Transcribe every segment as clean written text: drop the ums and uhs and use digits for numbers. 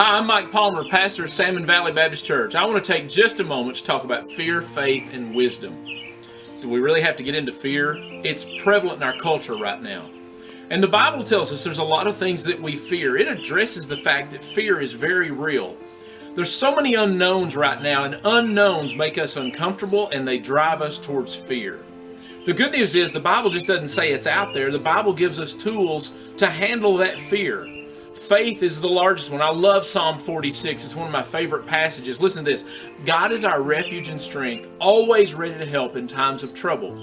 Hi, I'm Mike Palmer, pastor of Salmon Valley Baptist Church. I want to take just a moment to talk about fear, faith, and wisdom. Do we really have to get into fear? It's prevalent in our culture right now. And the Bible tells us there's a lot of things that we fear. It addresses the fact that fear is very real. There's so many unknowns right now, and unknowns make us uncomfortable and they drive us towards fear. The good news is the Bible just doesn't say it's out there. The Bible gives us tools to handle that fear. Faith is the largest one. I love Psalm 46. It's one of my favorite passages. Listen to this. God is our refuge and strength, always ready to help in times of trouble.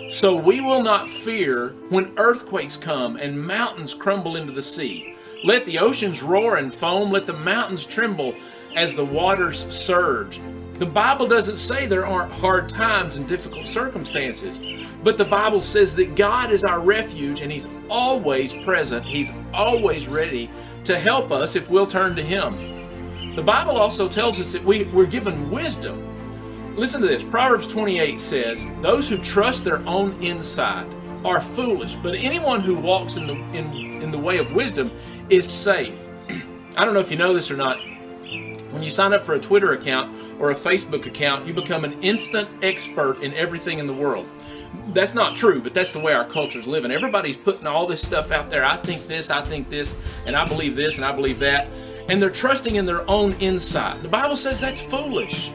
So we will not fear when earthquakes come and mountains crumble into the sea. Let the oceans roar and foam. Let the mountains tremble as the waters surge. The Bible doesn't say there aren't hard times and difficult circumstances, but the Bible says that God is our refuge and He's always present. He's always ready to help us if we'll turn to Him. The Bible also tells us that we're given wisdom. Listen to this. Proverbs 28 says, "Those who trust their own insight are foolish, but anyone who walks in the way of wisdom is safe." I don't know if you know this or not. When you sign up for a Twitter account or a Facebook account, you become an instant expert in everything in the world. That's not true, but that's the way our culture's living. Everybody's putting all this stuff out there. I think this, and I believe this, and I believe that. And they're trusting in their own insight. The Bible says that's foolish.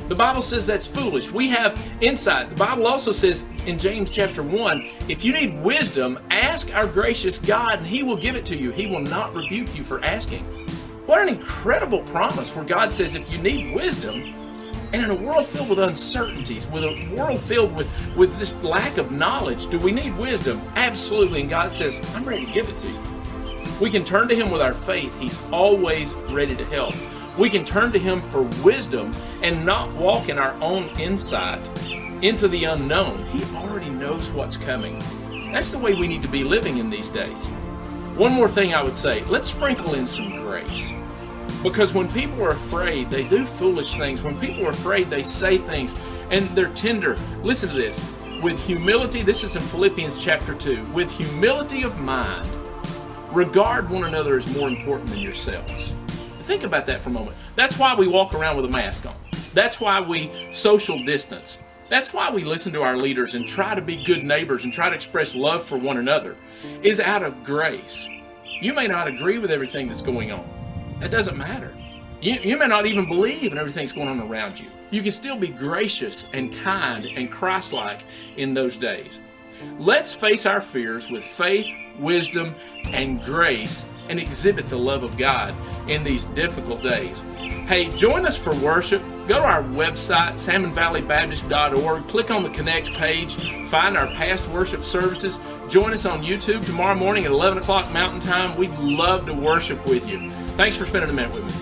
The Bible says that's foolish. We have insight. The Bible also says in James chapter 1, if you need wisdom, ask our gracious God, and He will give it to you. He will not rebuke you for asking. What an incredible promise where God says if you need wisdom, and in a world filled with uncertainties, with a world filled with this lack of knowledge, do we need wisdom? Absolutely. And God says, I'm ready to give it to you. We can turn to Him with our faith. He's always ready to help. We can turn to Him for wisdom and not walk in our own insight into the unknown. He already knows what's coming. That's the way we need to be living in these days. One more thing I would say, let's sprinkle in some grace. Because when people are afraid, they do foolish things. When people are afraid, they say things and they're tender. Listen to this. With humility, this is in Philippians chapter 2, with humility of mind, regard one another as more important than yourselves. Think about that for a moment. That's why we walk around with a mask on. That's why we social distance. That's why we listen to our leaders and try to be good neighbors and try to express love for one another, is out of grace. You may not agree with everything that's going on. That doesn't matter. You may not even believe in everything that's going on around you. You can still be gracious and kind and Christ-like in those days. Let's face our fears with faith, wisdom, and grace and exhibit the love of God in these difficult days. Hey, join us for worship. Go to our website, salmonvalleybaptist.org. Click on the Connect page. Find our past worship services. Join us on YouTube tomorrow morning at 11 o'clock Mountain Time. We'd love to worship with you. Thanks for spending a minute with me.